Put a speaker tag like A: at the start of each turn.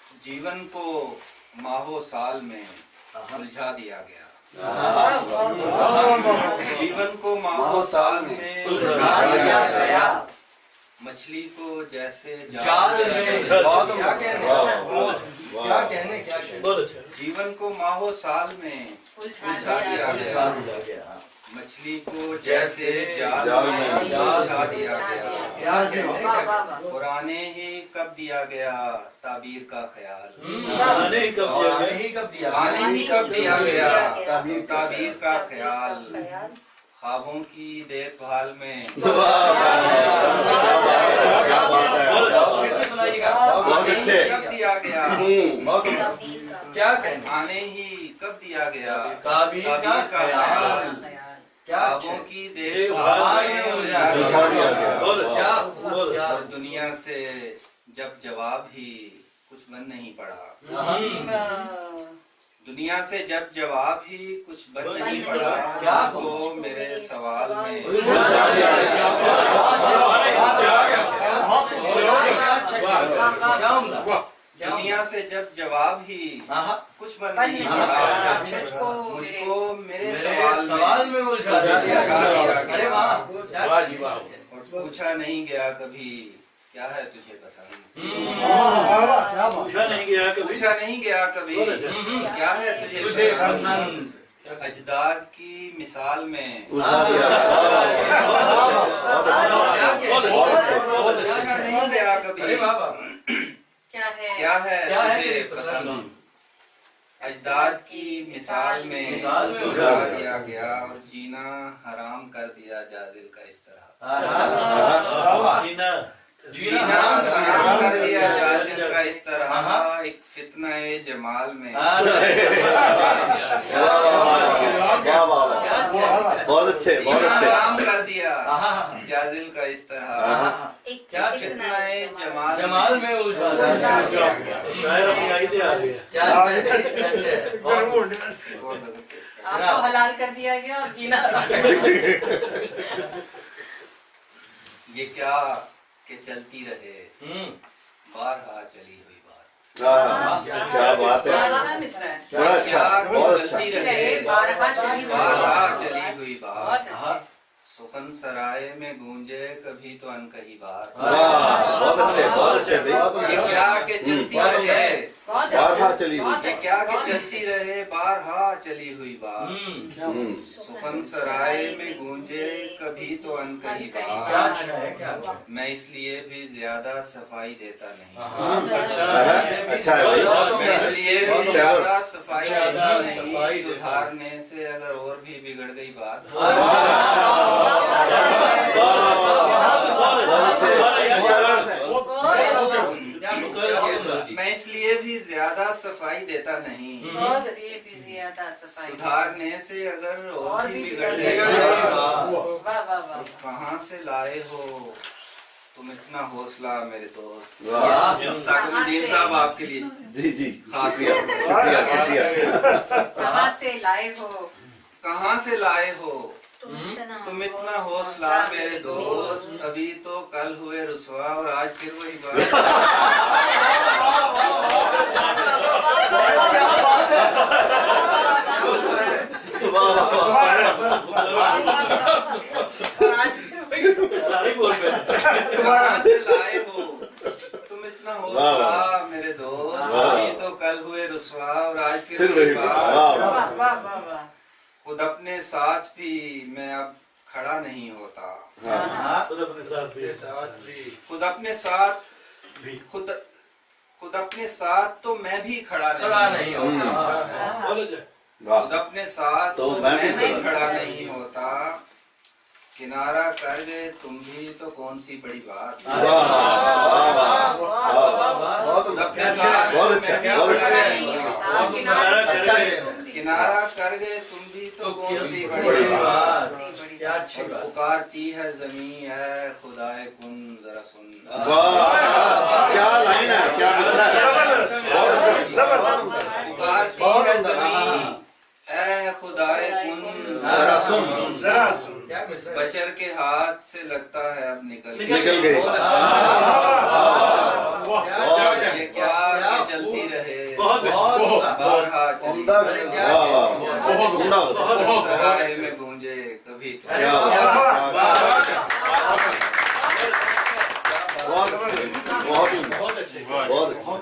A: जीवन को माहो साल में उलझा दिया गया। जीवन को माहो साल में उलझा दिया गया। मछली को जैसे जाल में क्या कहने जीवन को माहो साल में उलझा दिया गया। मछली को जैसे जाल में उलझा दिया गया। पुराने ही कब दिया गया ताबीर का ख्याल। आने ही कब दिया गया ताबीर का ख्याल। ख्वाबों की देखभाल में कब दिया गया क्या कहना। आने ही कब दिया गया ताबीर का ख्याल। ख्वाबों की देखभाल में और दुनिया से जब जवाब ही कुछ बन नहीं पड़ा। दुनिया से जब जवाब ही कुछ बन नहीं पड़ा। क्या को मेरे सवाल में दुनिया से जब जवाब ही कुछ बन नहीं पड़ा। मुझको मेरे सवाल में उलझा दिया। और पूछा नहीं गया कभी क्या है तुझे पसंद। पूछा नहीं गया कभी क्या है तुझे पसंद। अजदाद की मिसाल में पूछा नहीं गया कभी क्या है तुझे पसंद। अजदाद की मिसाल में उलझा दिया गया और जीना हराम कर दिया जाजिल का इस तरह। जीना हराम कर दिया जाजिल का इस तरह। एक फितना जमाल में
B: बहुत अच्छे
A: हराम कर दिया जाजिल का इस तरह। क्या फितना जमाल में उलझा
C: आपको हलाल कर दिया गया और जीना
A: ये क्या के चलती रहे बारहा चली हुई बात।
B: क्या बात है। बड़ा अच्छा बहुत अच्छा।
A: चलती रहे बारहा चली हुई बात। सुखन सराय में गूंजे कभी तो अनकही बात।
B: बहुत अच्छे
A: ये क्या के चलती रहे
B: बारहा चली हुई।
A: ये क्या के चलती रहे बारहा चली हुई बात। सुखन सराय में गूंजे कभी तो अनकही बात। मैं इसलिए भी ज्यादा सफाई देता नहीं।
B: अच्छा है।
A: मैं इसलिए भी ज्यादा सफाई देता नहीं। सुधारने से अगर और भी बिगड़ गई बात। मैं इसलिए भी ज्यादा सफाई देता नहीं। सुधारने से अगर और भी बिगड़ गई। कहाँ से लाए हो तुम इतना हौसला मेरे दोस्त। साकुद्दीन साहब आपके लिए
B: जी
A: खास
C: कहाँ से लाए हो
A: कहाँ से लाए हो तुम इतना हौसला मेरे दोस्त। अभी तो कल हुए रुसवा और आज फिर वही कहाँ से लाए हो तुम इतना हौसला मेरे दोस्त। अभी तो कल हुए रुसवा और आज फिर वही बात। खुद अपने साथ भी मैं अब खड़ा नहीं होता। खुद अपने साथ तो मैं भी खड़ा नहीं होता। खुद अपने साथ तो मैं भी खड़ा नहीं होता। किनारा कर गए तुम भी तो कौन सी बड़ी बात। किनारा कर गए तुम भी तो कौन सी बड़ी बात। पुकारती है जमीन है खुदाए कुन जरा सुन।
B: क्या लाइन है। क्या
A: पुकारती है जमीन है खुदाए कुन
B: जरा सुन।
A: बशर के हाथ से लगता है अब निकल
B: गई।
A: बहुत अच्छा। ये क्या चलती रहे
D: बहुत
A: बारहा
B: उम्दा वाह वाह बहुत उम्दा
A: सराय में गूंजे कभी तो
B: बहुत अच्छे बहुत अच्छे